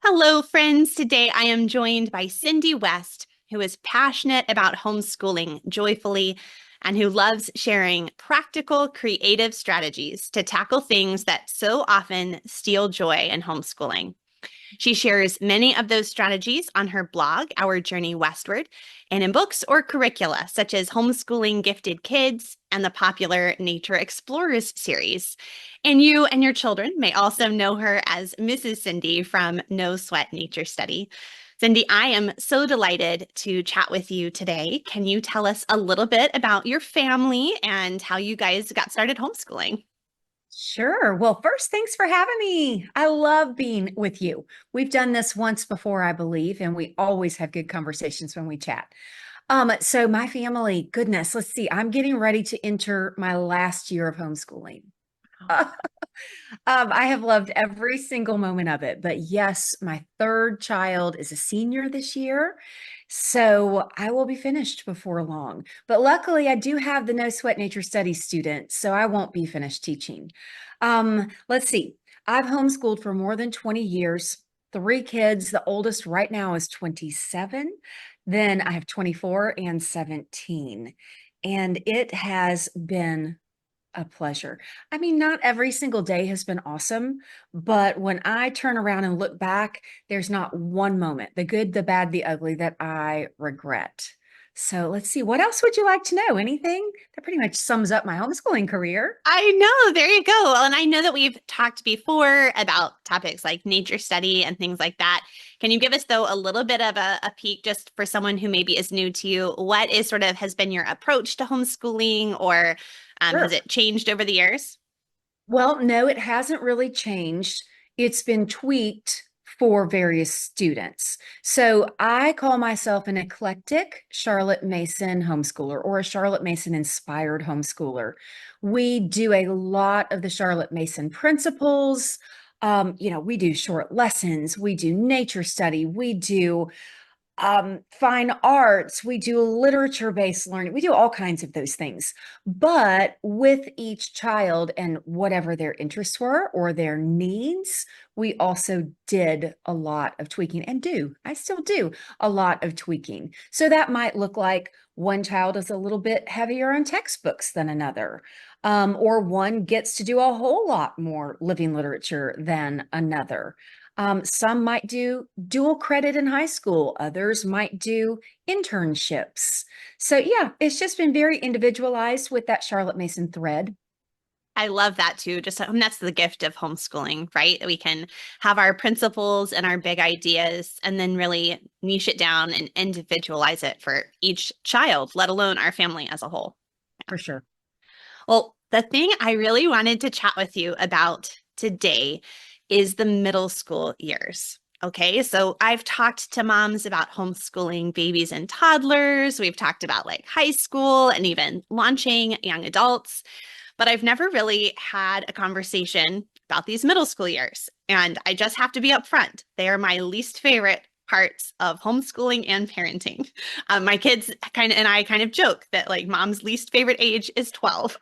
Hello, friends. Today I am joined by Cindy West, who is passionate about homeschooling joyfully and who loves sharing practical, creative strategies to tackle things that so often steal joy in homeschooling. She shares many of those strategies on her blog, Our Journey Westward, and in books or curricula such as Homeschooling Gifted Kids and the popular Nature Explorers series. And you and your children may also know her as Mrs. Cindy from No Sweat Nature Study. Cindy, I am so delighted to chat with you today. Can you tell us a little bit about your family and how you guys got started homeschooling? Sure. Well, first, thanks for having me. I love being with you. We've done this once before, I believe, and we always have good conversations when we chat. So my family, goodness, let's see. I'm getting ready to enter my last year of homeschooling. I have loved every single moment of it. But yes, my third child is a senior this year. So I will be finished before long. But luckily, I do have the No Sweat Nature Studies student, so I won't be finished teaching. Let's see. I've homeschooled for more than 20 years, three kids. The oldest right now is 27. Then I have 24 and 17. And it has been a pleasure. I mean, not every single day has been awesome, but when I turn around and look back, there's not one moment, the good, the bad, the ugly, that I regret. So let's see, what else would you like to know? Anything? That pretty much sums up my homeschooling career. I know, there you go. Well, and I know that we've talked before about topics like nature study and things like that. Can you give us, though, a little bit of a peek just for someone who maybe is new to you? What is sort of has been your approach to homeschooling, or has Sure. it changed over the years? Well, no, it hasn't really changed. It's been tweaked for various students. So I call myself an eclectic Charlotte Mason homeschooler or a Charlotte Mason inspired homeschooler. We do a lot of the Charlotte Mason principles. We do short lessons, we do nature study, we do fine arts, we do literature based learning, we do all kinds of those things. But with each child and whatever their interests were or their needs, we also did a lot of tweaking and I still do a lot of tweaking. So that might look like one child is a little bit heavier on textbooks than another. Or one gets to do a whole lot more living literature than another. Some might do dual credit in high school, others might do internships. So, yeah, it's just been very individualized with that Charlotte Mason thread. I love that too. Just that's the gift of homeschooling, right? We can have our principles and our big ideas and then really niche it down and individualize it for each child, let alone our family as a whole. For sure. Well, the thing I really wanted to chat with you about today is the middle school years. Okay, so I've talked to moms about homeschooling babies and toddlers. We've talked about like high school and even launching young adults, but I've never really had a conversation about these middle school years. And I just have to be upfront. They are my least favorite parts of homeschooling and parenting. My kids kind of and I kind of joke that like mom's least favorite age is 12.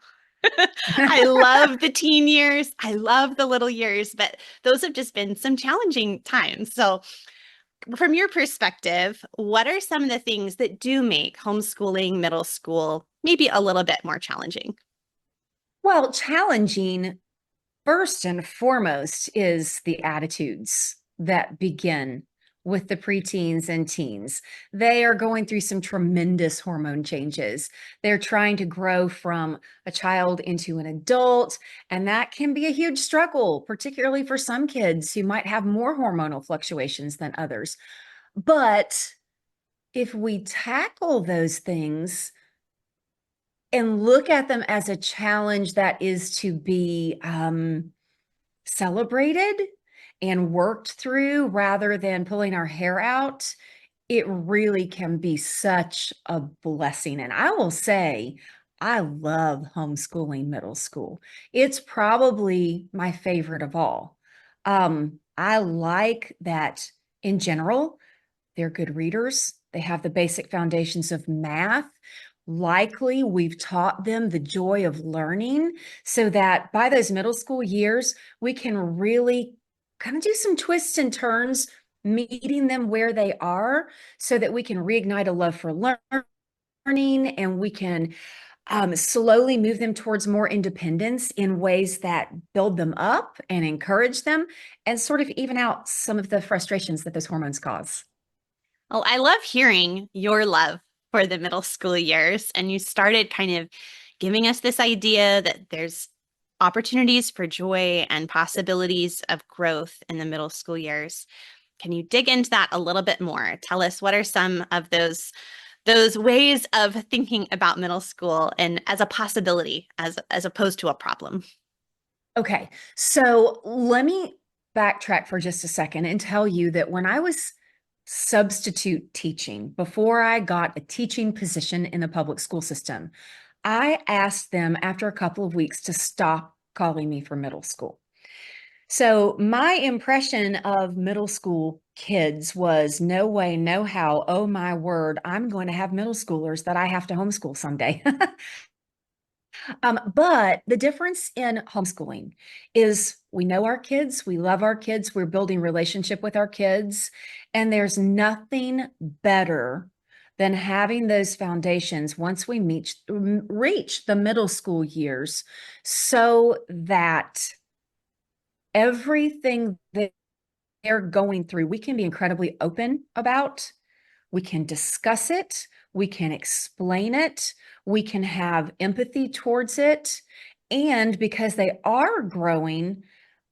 I love the teen years. I love the little years, but those have just been some challenging times. So, from your perspective, what are some of the things that do make homeschooling middle school maybe a little bit more challenging? Well, challenging first and foremost is the attitudes that begin with the preteens and teens. They are going through some tremendous hormone changes. They're trying to grow from a child into an adult, and that can be a huge struggle, particularly for some kids who might have more hormonal fluctuations than others. But if we tackle those things and look at them as a challenge that is to be celebrated and worked through rather than pulling our hair out, it really can be such a blessing. And I will say, I love homeschooling middle school. It's probably my favorite of all. I like that in general, they're good readers. They have the basic foundations of math. Likely, we've taught them the joy of learning so that by those middle school years, we can really kind of do some twists and turns meeting them where they are so that we can reignite a love for learning, and we can slowly move them towards more independence in ways that build them up and encourage them and sort of even out some of the frustrations that those hormones cause. Oh, I love hearing your love for the middle school years. And you started kind of giving us this idea that there's opportunities for joy and possibilities of growth in the middle school years. Can you dig into that a little bit more? Tell us what are some of those ways of thinking about middle school and as a possibility as opposed to a problem. Okay, so let me backtrack for just a second and tell you that when I was substitute teaching, before I got a teaching position in the public school system, I asked them after a couple of weeks to stop calling me for middle school. So my impression of middle school kids was no way, no how. Oh my word, I'm going to have middle schoolers that I have to homeschool someday. But the difference in homeschooling is we know our kids, we love our kids, we're building relationship with our kids, and there's nothing better than having those foundations once we reach the middle school years so that everything that they're going through, we can be incredibly open about. We can discuss it. We can explain it. We can have empathy towards it. And because they are growing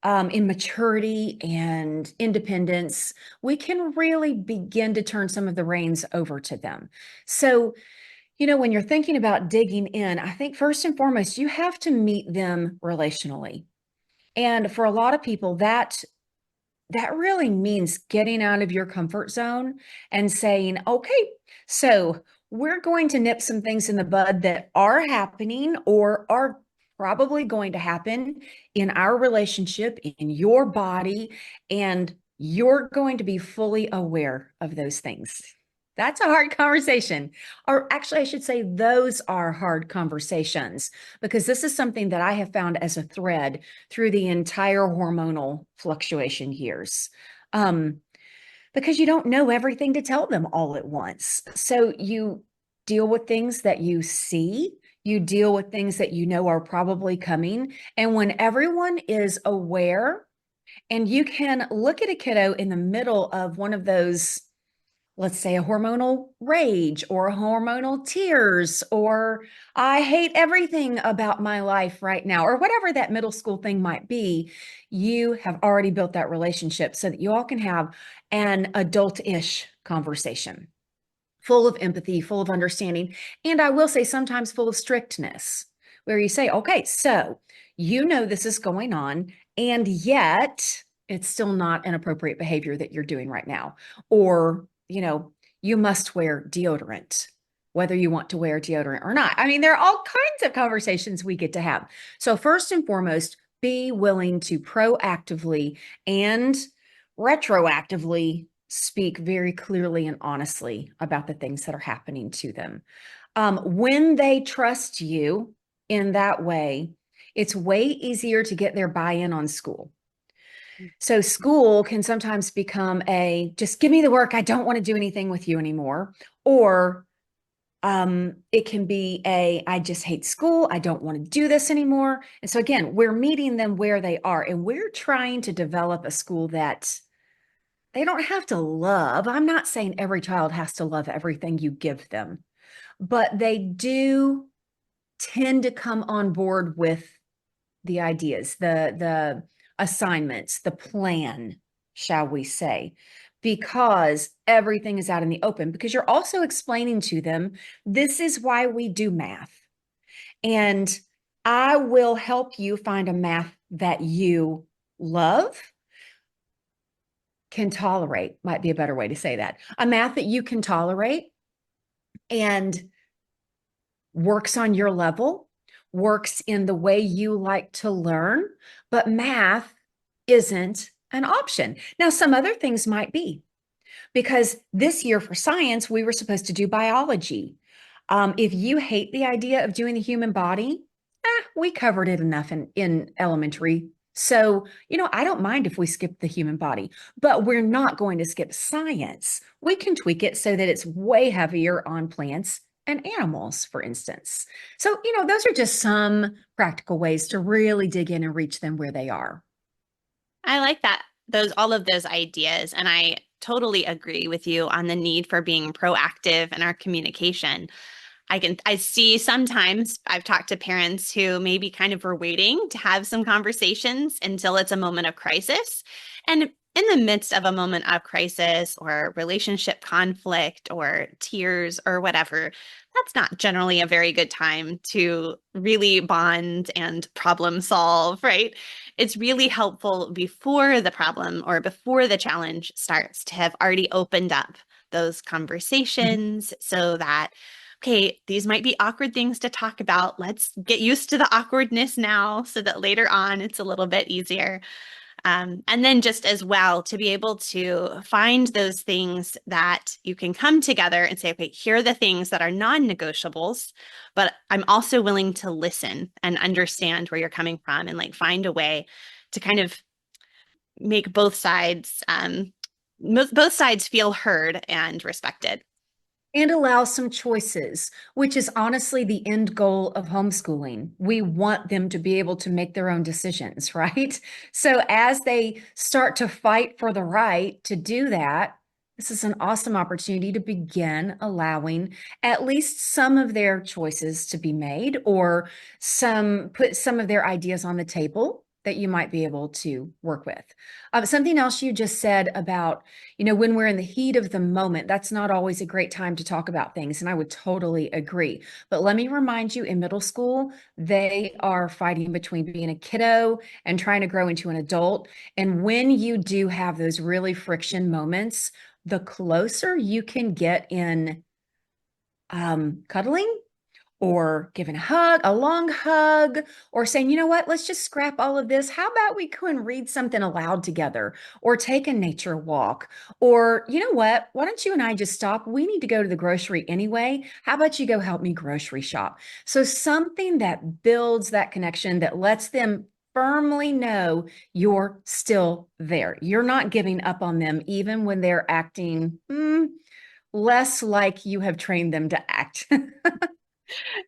in maturity and independence, we can really begin to turn some of the reins over to them. So, when you're thinking about digging in, I think first and foremost, you have to meet them relationally. And for a lot of people, that really means getting out of your comfort zone and saying, okay, so we're going to nip some things in the bud that are happening or are probably going to happen in our relationship, in your body, and you're going to be fully aware of those things. That's a hard conversation. Or actually, I should say, those are hard conversations because this is something that I have found as a thread through the entire hormonal fluctuation years. Um, because you don't know everything to tell them all at once. So you deal with things that you see, you deal with things that you know are probably coming. And when everyone is aware, and you can look at a kiddo in the middle of one of those, let's say, a hormonal rage or hormonal tears, or I hate everything about my life right now, or whatever that middle school thing might be, you have already built that relationship so that you all can have an adult-ish conversation full of empathy, full of understanding, and I will say sometimes full of strictness, where you say, okay, so this is going on, and yet it's still not an appropriate behavior that you're doing right now. Or, you must wear deodorant, whether you want to wear deodorant or not. I mean, there are all kinds of conversations we get to have. So first and foremost, be willing to proactively and retroactively speak very clearly and honestly about the things that are happening to them. When they trust you in that way, it's way easier to get their buy-in on school. So school can sometimes become just give me the work. I don't want to do anything with you anymore. Or it can be I just hate school. I don't want to do this anymore. And so again, we're meeting them where they are, and we're trying to develop a school that they don't have to love. I'm not saying every child has to love everything you give them, but they do tend to come on board with the ideas, the assignments, the plan, shall we say, because everything is out in the open, because you're also explaining to them, this is why we do math. And I will help you find a math that you love, can tolerate, might be a better way to say that. A math that you can tolerate and works on your level, works in the way you like to learn, but math isn't an option. Now, some other things might be, because this year for science, we were supposed to do biology. If you hate the idea of doing the human body, we covered it enough in elementary So, I don't mind if we skip the human body, but we're not going to skip science. We can tweak it so that it's way heavier on plants and animals, for instance. So, those are just some practical ways to really dig in and reach them where they are. I like that, all of those ideas. And I totally agree with you on the need for being proactive in our communication. I see sometimes I've talked to parents who maybe kind of were waiting to have some conversations until it's a moment of crisis. And in the midst of a moment of crisis or relationship conflict or tears or whatever, that's not generally a very good time to really bond and problem solve, right? It's really helpful before the problem or before the challenge starts to have already opened up those conversations so that okay, these might be awkward things to talk about. Let's get used to the awkwardness now so that later on it's a little bit easier. And then just as well to be able to find those things that you can come together and say, okay, here are the things that are non-negotiables, but I'm also willing to listen and understand where you're coming from and like find a way to kind of make both sides feel heard and respected. And allow some choices, which is honestly the end goal of homeschooling. We want them to be able to make their own decisions, right? So as they start to fight for the right to do that, this is an awesome opportunity to begin allowing at least some of their choices to be made or put some of their ideas on the table that you might be able to work with. Something else you just said about when we're in the heat of the moment, that's not always a great time to talk about things. And I would totally agree. But let me remind you, in middle school, they are fighting between being a kiddo and trying to grow into an adult. And when you do have those really friction moments, the closer you can get in cuddling or giving a hug, a long hug, or saying, you know what, let's just scrap all of this. How about we go and read something aloud together or take a nature walk? Or, you know what, why don't you and I just stop? We need to go to the grocery anyway. How about you go help me grocery shop? So something that builds that connection that lets them firmly know you're still there. You're not giving up on them, even when they're acting less like you have trained them to act.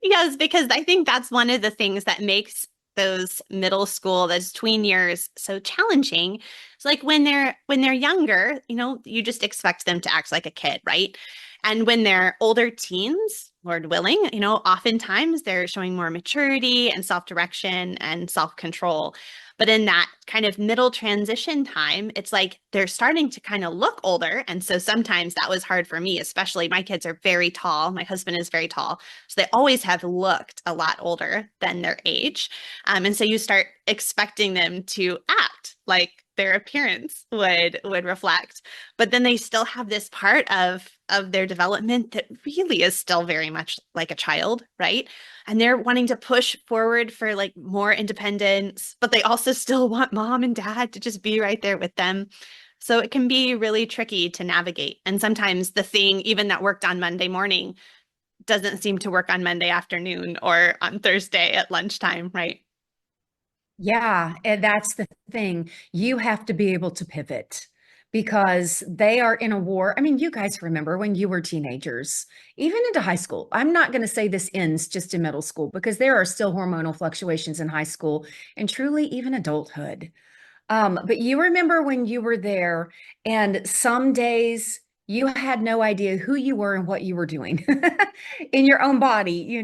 Yes, because I think that's one of the things that makes those middle school, those tween years so challenging. It's like when they're younger, you just expect them to act like a kid, right? And when they're older teens, Lord willing, oftentimes they're showing more maturity and self-direction and self-control. But in that kind of middle transition time, it's like they're starting to kind of look older. And so sometimes that was hard for me, especially my kids are very tall. My husband is very tall. So they always have looked a lot older than their age. And so you start expecting them to act like their appearance would reflect. But then they still have this part of their development that really is still very much like a child, right? And they're wanting to push forward for like more independence, but they also still want mom and dad to just be right there with them. So it can be really tricky to navigate. And sometimes the thing, even that worked on Monday morning, doesn't seem to work on Monday afternoon or on Thursday at lunchtime, right? Yeah, and that's the thing. You have to be able to pivot because they are in a war. I mean, you guys remember when you were teenagers, even into high school. I'm not going to say this ends just in middle school because there are still hormonal fluctuations in high school and truly even adulthood. But you remember when you were there, and some days you had no idea who you were and what you were doing in your own body.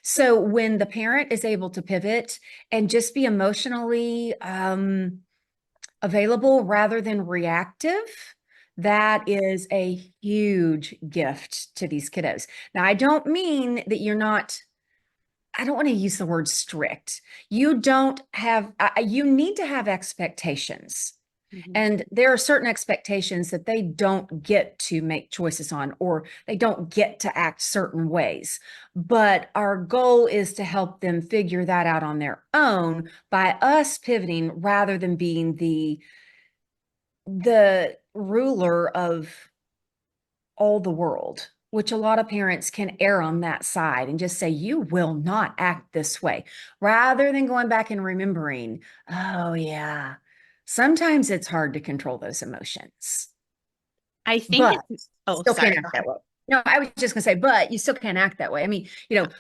So when the parent is able to pivot and just be emotionally available rather than reactive, that is a huge gift to these kiddos. Now, I don't mean that you're not. I don't want to use the word strict. You don't have, you need to have expectations. Mhm. And there are certain expectations that they don't get to make choices on, or they don't get to act certain ways. But our goal is to help them figure that out on their own by us pivoting rather than being the ruler of all the world. which a lot of parents can err on that side and just say, you will not act this way, rather than going back and remembering, oh, yeah, sometimes it's hard to control those emotions, I think but it's, oh, still can't sorry, go act that ahead. way. No, I was just going to say, but you still can't act that way. I mean,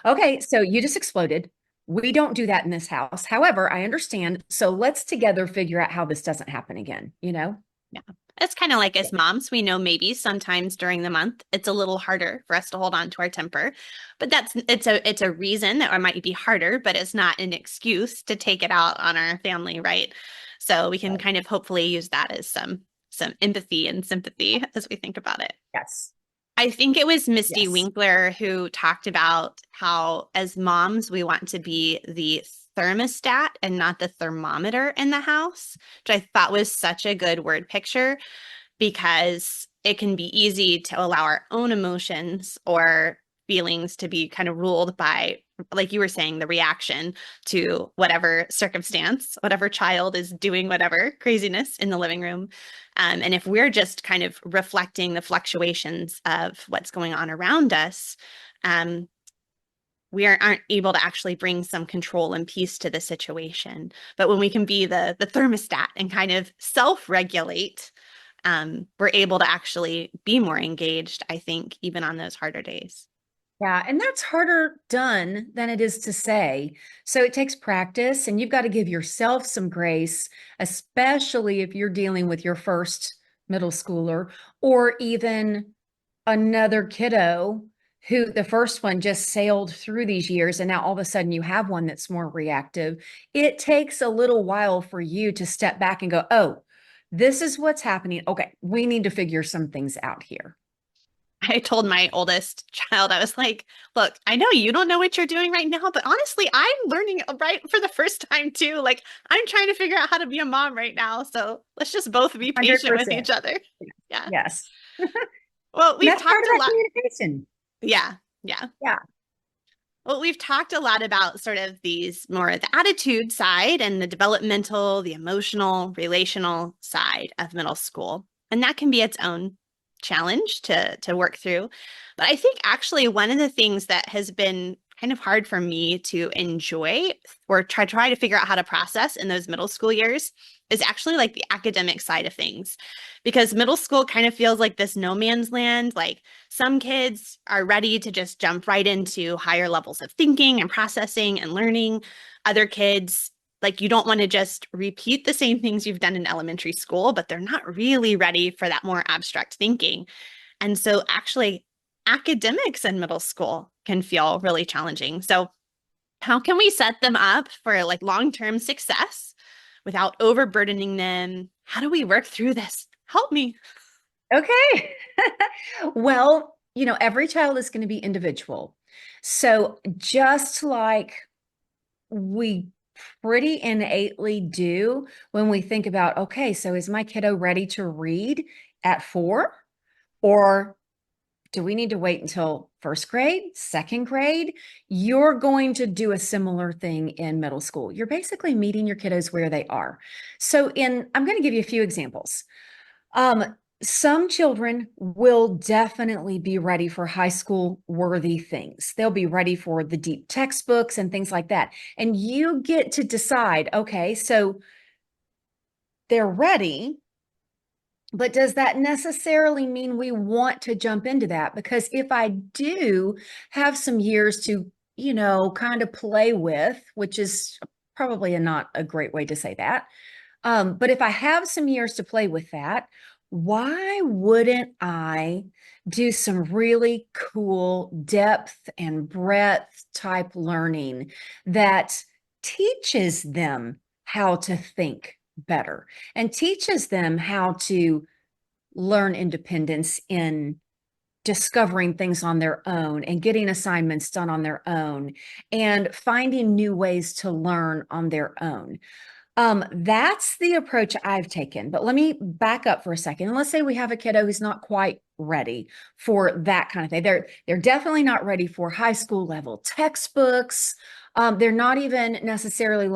okay, so you just exploded. We don't do that in this house. However, I understand. So let's together figure out how this doesn't happen again, you know? Yeah. It's kind of like Yeah. as moms, we know maybe sometimes during the month it's a little harder for us to hold on to our temper. But it's a reason that it might be harder, but it's not an excuse to take it out on our family, right? So we can Right. kind of hopefully use that as some empathy and sympathy as we think about it. Yes. I think it was Misty Yes. Winkler who talked about how, as moms, we want to be the thermostat and not the thermometer in the house, which I thought was such a good word picture because it can be easy to allow our own emotions or feelings to be kind of ruled by, like you were saying, the reaction to whatever circumstance, whatever child is doing whatever craziness in the living room. And if we're just kind of reflecting the fluctuations of what's going on around us, um, we aren't able to actually bring some control and peace to the situation. But when we can be the thermostat and kind of self-regulate, we're able to actually be more engaged, I think, even on those harder days. Yeah, and that's harder done than it is to say. So it takes practice, and you've got to give yourself some grace, especially if you're dealing with your first middle schooler or even another kiddo who the first one just sailed through these years, and now all of a sudden you have one that's more reactive. It takes a little while for you to step back and go, oh, this is what's happening. Okay, we need to figure some things out here. I told my oldest child, I was like, look, I know you don't know what you're doing right now, but honestly, I'm learning right for the first time too. Like, I'm trying to figure out how to be a mom right now. So let's just both be patient with 100%. each other. Yeah. Yes. Well, And we've that's part talked of a that lot. communication. Yeah. Yeah. Yeah. Well, we've talked a lot about sort of these more the attitude side and the developmental, the emotional, relational side of middle school. And that can be its own challenge to work through. But I think actually one of the things that has been kind of hard for me to enjoy or try to figure out how to process in those middle school years is actually like the academic side of things. Because middle school kind of feels like this no man's land, like some kids are ready to just jump right into higher levels of thinking and processing and learning. Other kids, like you don't want to just repeat the same things you've done in elementary school, but they're not really ready for that more abstract thinking. And so actually academics in middle school can feel really challenging. So how can we set them up for like long-term success without overburdening them? How do we work through this? Help me. Okay. Well, every child is going to be individual. So just like we pretty innately do when we think about, okay, so is my kiddo ready to read at 4? Or do we need to wait until first grade, second grade? You're going to do a similar thing in middle school. You're basically meeting your kiddos where they are. So I'm going to give you a few examples. Some children will definitely be ready for high school worthy things. They'll be ready for the deep textbooks and things like that. And you get to decide, okay, so they're ready, but does that necessarily mean we want to jump into that? Because if I do have some years to, kind of play with, which is probably not a great way to say that. But if I have some years to play with that, why wouldn't I do some really cool depth and breadth type learning that teaches them how to think better and teaches them how to learn independence in discovering things on their own and getting assignments done on their own and finding new ways to learn on their own? That's the approach I've taken. But let me back up for a second. And let's say we have a kiddo who's not quite ready for that kind of thing. They're definitely not ready for high school level textbooks. They're not even necessarily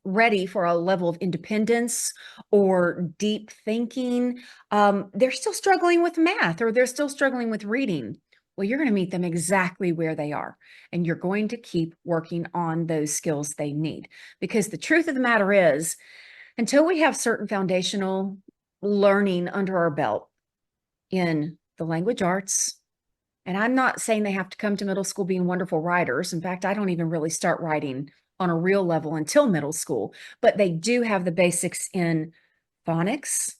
ready for a level of independence or deep thinking. They're still struggling with math or they're still struggling with reading. Well, you're going to meet them exactly where they are, and you're going to keep working on those skills they need. Because the truth of the matter is, until we have certain foundational learning under our belt in the language arts, and I'm not saying they have to come to middle school being wonderful writers. In fact, I don't even really start writing on a real level until middle school, but they do have the basics in phonics,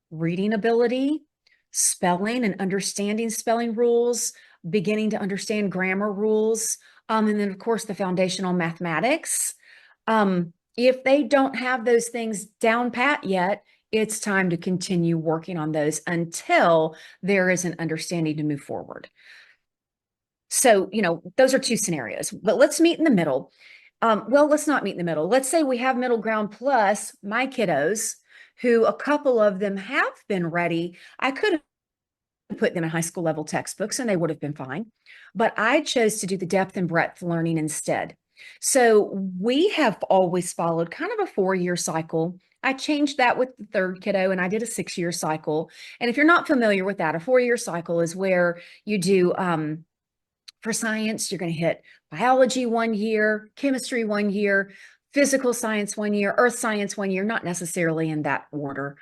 reading ability, spelling and understanding spelling rules, beginning to understand grammar rules, and then, of course, the foundational mathematics. If they don't have those things down pat yet, it's time to continue working on those until there is an understanding to move forward. So, those are two scenarios, but let's meet in the middle. Well, let's not meet in the middle. Let's say we have middle ground plus my kiddos, who a couple of them have been ready. I could have put them in high school level textbooks and they would have been fine, but I chose to do the depth and breadth learning instead. So we have always followed kind of a 4-year cycle. I changed that with the third kiddo and I did a 6-year cycle. And if you're not familiar with that, a 4-year cycle is where you do, for science, you're going to hit biology 1 year, chemistry 1 year, physical science 1 year, earth science 1 year, not necessarily in that order,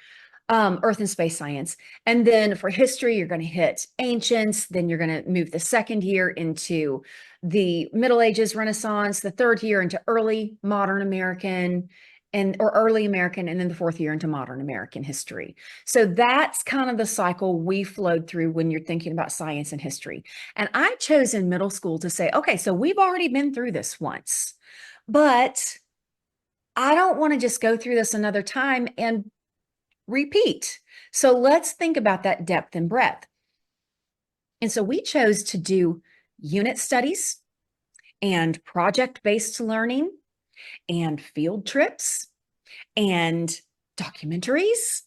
earth and space science. And then for history, you're going to hit ancients. Then you're going to move the second year into the Middle Ages, Renaissance, the third year into early modern American or early American, and then the fourth year into modern American history. So that's kind of the cycle we flowed through when you're thinking about science and history. And I chose in middle school to say, okay, so we've already been through this once, but I don't want to just go through this another time and repeat. So let's think about that depth and breadth. And so we chose to do unit studies and project-based learning and field trips and documentaries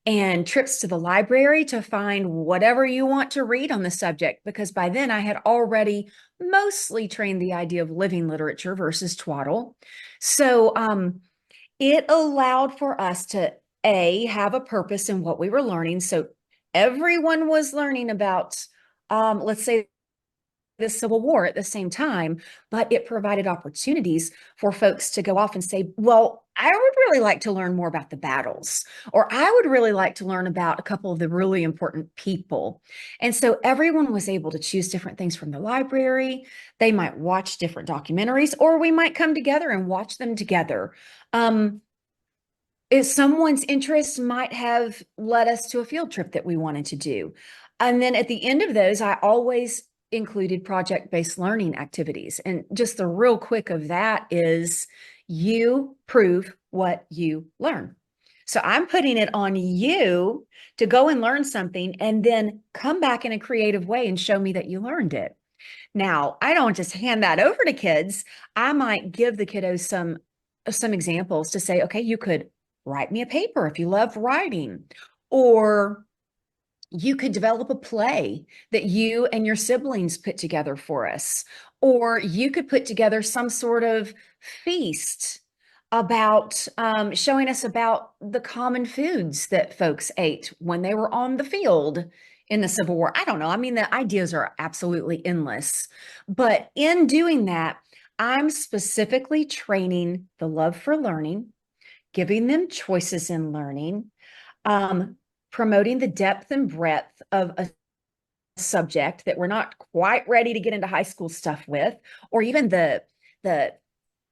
and trips to the library to find whatever you want to read on the subject, because by then I had already mostly trained the idea of living literature versus twaddle. So it allowed for us to have a purpose in what we were learning. So everyone was learning about, let's say, the Civil War at the same time, but it provided opportunities for folks to go off and say, well, I would really like to learn more about the battles, or I would really like to learn about a couple of the really important people. And so everyone was able to choose different things from the library. They might watch different documentaries, or we might come together and watch them together. If someone's interest might have led us to a field trip that we wanted to do. And then at the end of those, I always included project-based learning activities. And just the real quick of that is you prove what you learn. So I'm putting it on you to go and learn something and then come back in a creative way and show me that you learned it. Now, I don't just hand that over to kids. I might give the kiddos some examples to say, okay, you could write me a paper if you love writing, or you could develop a play that you and your siblings put together for us, or you could put together some sort of feast about showing us about the common foods that folks ate when they were on the field in the Civil War. I don't know. I mean, the ideas are absolutely endless. But in doing that, I'm specifically training the love for learning, giving them choices in learning, promoting the depth and breadth of a subject that we're not quite ready to get into high school stuff with, or even the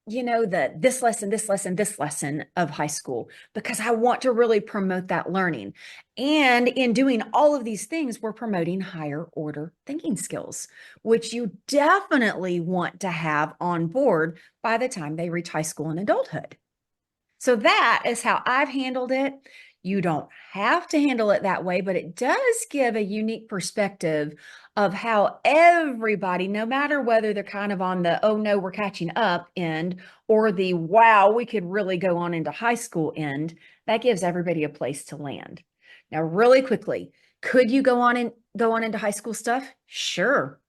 this lesson, this lesson, this lesson of high school, because I want to really promote that learning. And in doing all of these things, we're promoting higher order thinking skills, which you definitely want to have on board by the time they reach high school and adulthood. So that is how I've handled it. You don't have to handle it that way, but it does give a unique perspective of how everybody, no matter whether they're kind of on the, oh no, we're catching up end, or the, wow, we could really go on into high school end, that gives everybody a place to land. Now, really quickly, could you go on into high school stuff? Sure.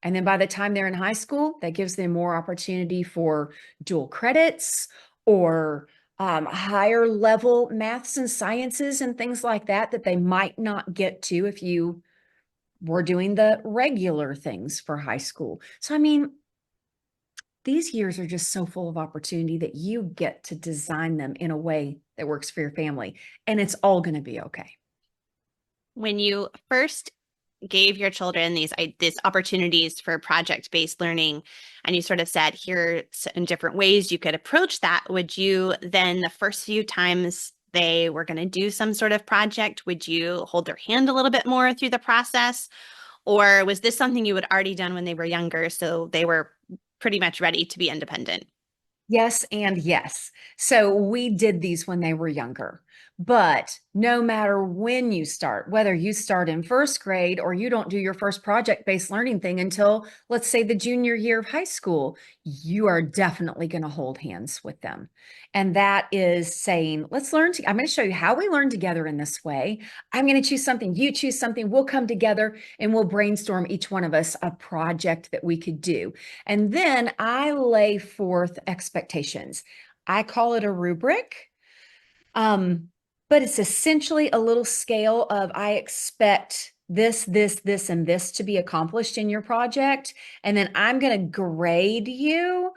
And then by the time they're in high school, that gives them more opportunity for dual credits or higher level maths and sciences and things like that, that they might not get to if you we're doing the regular things for high school. So, I mean, these years are just so full of opportunity that you get to design them in a way that works for your family, and it's all going to be okay. When you first gave your children these opportunities for project-based learning, and you sort of said here in different ways you could approach that, would you then the first few times they were going to do some sort of project, would you hold their hand a little bit more through the process? Or was this something you had already done when they were younger, so they were pretty much ready to be independent? Yes, and yes. So we did these when they were younger. But no matter when you start, whether you start in first grade or you don't do your first project-based learning thing until, let's say, the junior year of high school, you are definitely going to hold hands with them. And that is saying, let's learn. I'm going to show you how we learn together in this way. I'm going to choose something. You choose something. We'll come together and we'll brainstorm, each one of us, a project that we could do. And then I lay forth expectations. I call it a rubric. Um, but it's essentially a little scale of I expect this, and this to be accomplished in your project. And then I'm going to grade you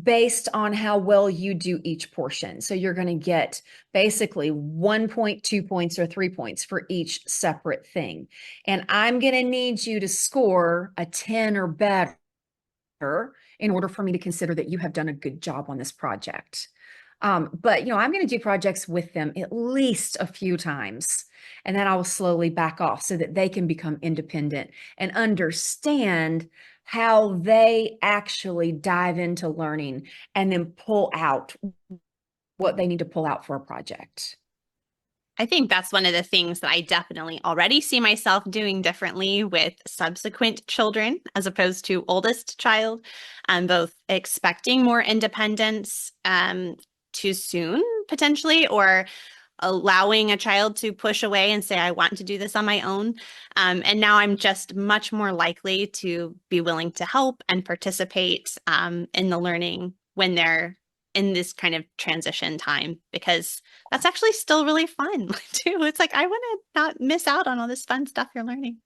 based on how well you do each portion. So you're going to get basically 1 point, 2 points, or 3 points for each separate thing. And I'm going to need you to score a 10 or better in order for me to consider that you have done a good job on this project. But I'm going to do projects with them at least a few times, and then I will slowly back off so that they can become independent and understand how they actually dive into learning and then pull out what they need to pull out for a project. I think that's one of the things that I definitely already see myself doing differently with subsequent children as opposed to oldest child. I'm both expecting more independence too soon, potentially, or allowing a child to push away and say, I want to do this on my own. And now I'm just much more likely to be willing to help and participate in the learning when they're in this kind of transition time, because that's actually still really fun too. It's like, I want to not miss out on all this fun stuff you're learning.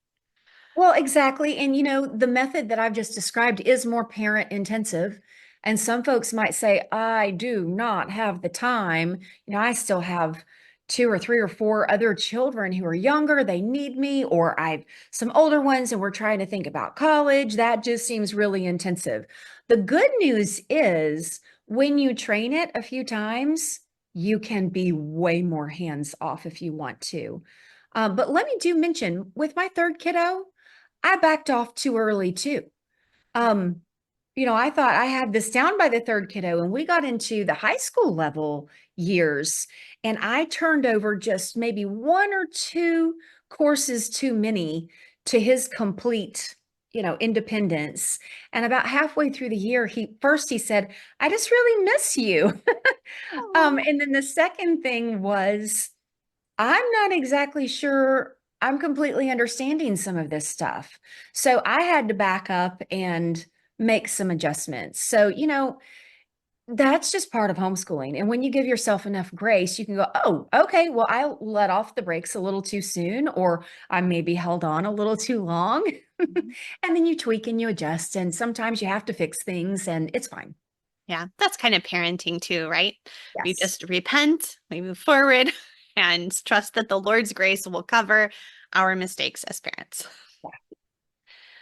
Well, exactly. And the method that I've just described is more parent intensive. And some folks might say, I do not have the time. I still have two or three or four other children who are younger. They need me, or I've some older ones and we're trying to think about college. That just seems really intensive. The good news is when you train it a few times, you can be way more hands off if you want to. But let me do mention with my third kiddo, I backed off too early too. Um, I thought I had this down by the third kiddo, and we got into the high school level years, and I turned over just maybe one or two courses too many to his complete, independence. And about halfway through the year, he said, I just really miss you. Oh. And then the second thing was, I'm not exactly sure I'm completely understanding some of this stuff. So I had to back up and make some adjustments. So, that's just part of homeschooling. And when you give yourself enough grace, you can go, oh, okay, well, I let off the brakes a little too soon, or I maybe held on a little too long. And then you tweak and you adjust. And sometimes you have to fix things, and it's fine. Yeah, that's kind of parenting too, right? We Yes. just repent, we move forward, and trust that the Lord's grace will cover our mistakes as parents.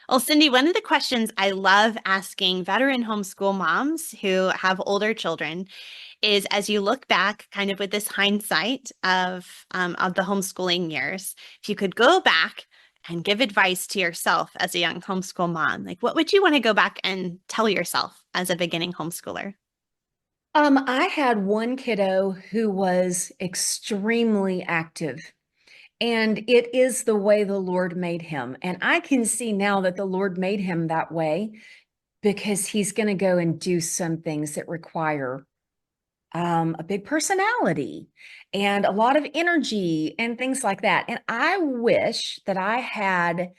Well, Cindy, one of the questions I love asking veteran homeschool moms who have older children is, as you look back kind of with this hindsight of the homeschooling years, if you could go back and give advice to yourself as a young homeschool mom, like what would you want to go back and tell yourself as a beginning homeschooler? I had one kiddo who was extremely active. And it is the way the Lord made him. And I can see now that the Lord made him that way because he's going to go and do some things that require a big personality and a lot of energy and things like that. And I wish that I had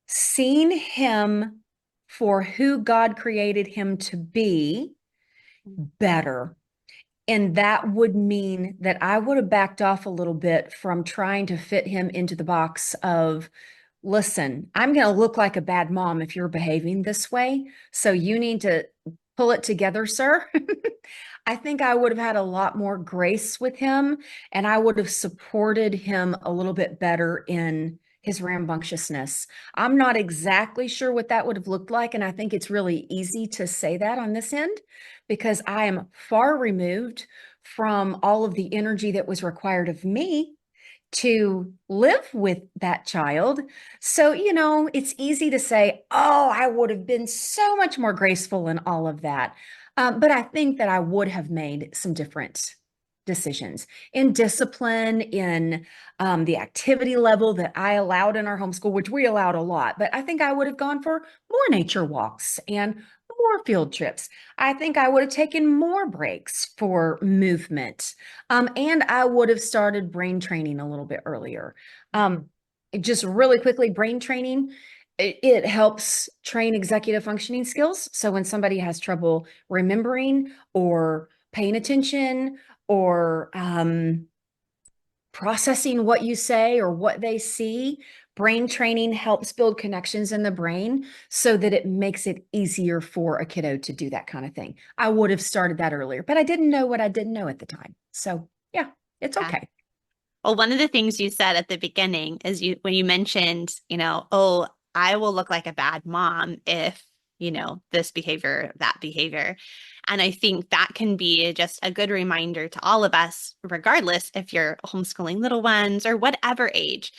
seen him for who God created him to be better. And that would mean that I would have backed off a little bit from trying to fit him into the box of listen, I'm going to look like a bad mom if you're behaving this way. So you need to pull it together, sir. I think I would have had a lot more grace with him and I would have supported him a little bit better in his rambunctiousness. I'm not exactly sure what that would have looked like. And I think it's really easy to say that on this end because I am far removed from all of the energy that was required of me to live with that child. So, it's easy to say, oh, I would have been so much more graceful in all of that. But I think that I would have made some different decisions in discipline, in the activity level that I allowed in our homeschool, which we allowed a lot. But I think I would have gone for more nature walks and more field trips. I think I would have taken more breaks for movement. And I would have started brain training a little bit earlier. Just really quickly, brain training, it helps train executive functioning skills. So when somebody has trouble remembering or paying attention or processing what you say or what they see, brain training helps build connections in the brain so that it makes it easier for a kiddo to do that kind of thing. I would have started that earlier, but I didn't know what I didn't know at the time. So yeah, it's Yeah. okay. Well, one of the things you said at the beginning is when you mentioned, oh, I will look like a bad mom if, this behavior, that behavior. And I think that can be just a good reminder to all of us, regardless if you're homeschooling little ones or whatever age,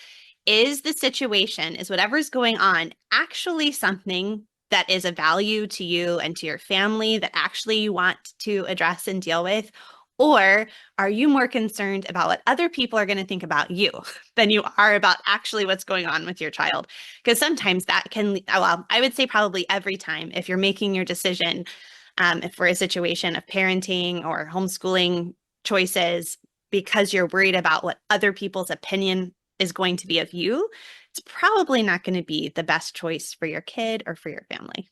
is the situation, is whatever's going on actually something that is a value to you and to your family that actually you want to address and deal with? Or are you more concerned about what other people are going to think about you than you are about actually what's going on with your child? Because sometimes that can, well, I would say probably every time, if you're making your decision, if we're a situation of parenting or homeschooling choices, because you're worried about what other people's opinion is going to be of you, it's probably not going to be the best choice for your kid or for your family.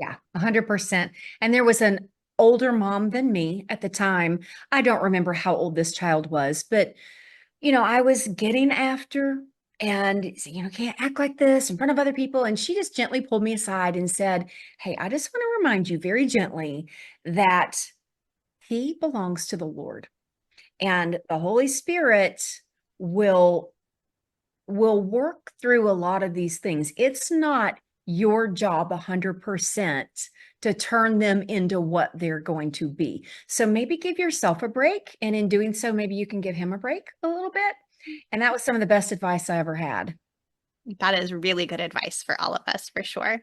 Yeah, 100%. And there was an older mom than me at the time. I don't remember how old this child was, but I was getting after and can't act like this in front of other people. And she just gently pulled me aside and said, hey, I just want to remind you very gently that he belongs to the Lord and the Holy Spirit will will work through a lot of these things. It's not your job 100% to turn them into what they're going to be. So maybe give yourself a break. And in doing so, maybe you can give him a break a little bit. And that was some of the best advice I ever had. That is really good advice for all of us, for sure.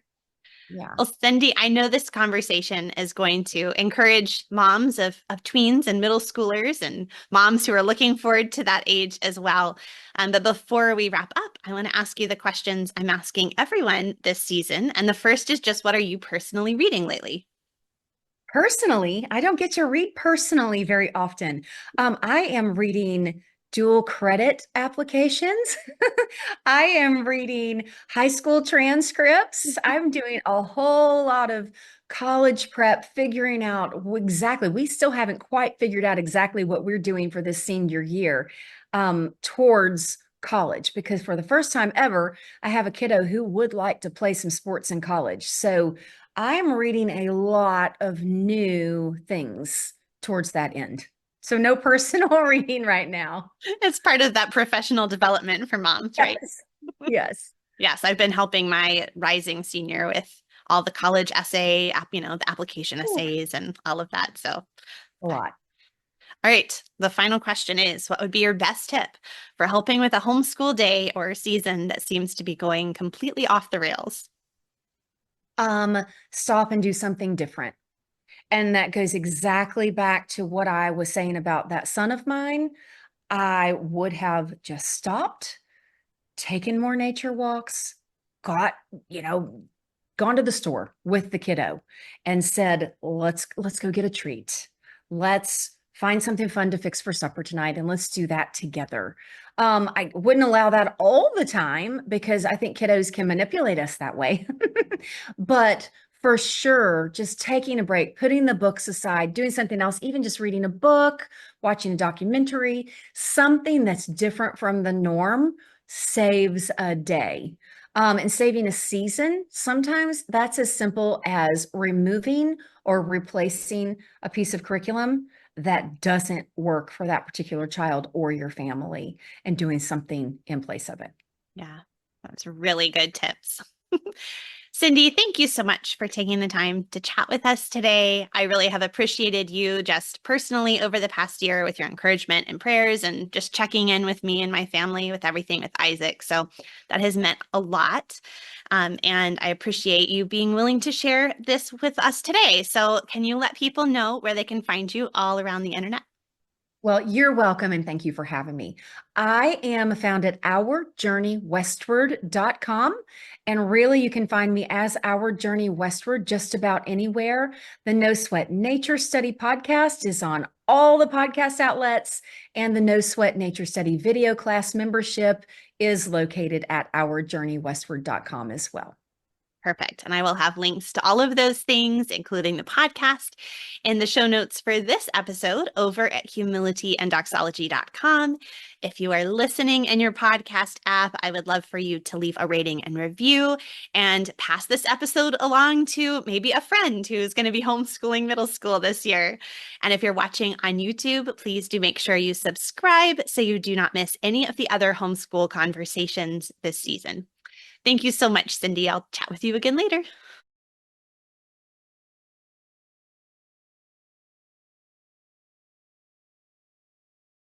Yeah. Well, Cindy, I know this conversation is going to encourage moms of tweens and middle schoolers and moms who are looking forward to that age as well. But before we wrap up, I want to ask you the questions I'm asking everyone this season. And the first is just, what are you personally reading lately? Personally, I don't get to read personally very often. I am reading dual credit applications. I am reading high school transcripts. I'm doing a whole lot of college prep, figuring out exactly, we still haven't quite figured out exactly what we're doing for this senior year towards college, because for the first time ever, I have a kiddo who would like to play some sports in college. So I'm reading a lot of new things towards that end. So no personal reading right now. It's part of that professional development for moms, right? Yes. Yes. Yes, I've been helping my rising senior with all the college essay, the application Ooh, essays and all of that. So, a okay. lot. All right. The final question is, what would be your best tip for helping with a homeschool day or season that seems to be going completely off the rails? Stop and do something different. And that goes exactly back to what I was saying about that son of mine. I would have just stopped, taken more nature walks, got, you know, gone to the store with the kiddo and said, let's go get a treat. Let's find something fun to fix for supper tonight and let's do that together. I wouldn't allow that all the time because I think kiddos can manipulate us that way. But for sure, just taking a break, putting the books aside, doing something else, even just reading a book, watching a documentary, something that's different from the norm saves a day. And saving a season, sometimes that's as simple as removing or replacing a piece of curriculum that doesn't work for that particular child or your family and doing something in place of it. Yeah, that's really good tips. Cindy, thank you so much for taking the time to chat with us today. I really have appreciated you just personally over the past year with your encouragement and prayers and just checking in with me and my family with everything with Isaac. So that has meant a lot. And I appreciate you being willing to share this with us today. So, can you let people know where they can find you all around the internet? Well, you're welcome and thank you for having me. I am found at ourjourneywestward.com. And really, you can find me as Our Journey Westward just about anywhere. The No Sweat Nature Study podcast is on all the podcast outlets, and the No Sweat Nature Study video class membership is located at ourjourneywestward.com as well. Perfect. And I will have links to all of those things, including the podcast, in the show notes for this episode over at humilityanddoxology.com. If you are listening in your podcast app, I would love for you to leave a rating and review and pass this episode along to maybe a friend who's going to be homeschooling middle school this year. And if you're watching on YouTube, please do make sure you subscribe so you do not miss any of the other homeschool conversations this season. Thank you so much, Cindy. I'll chat with you again later.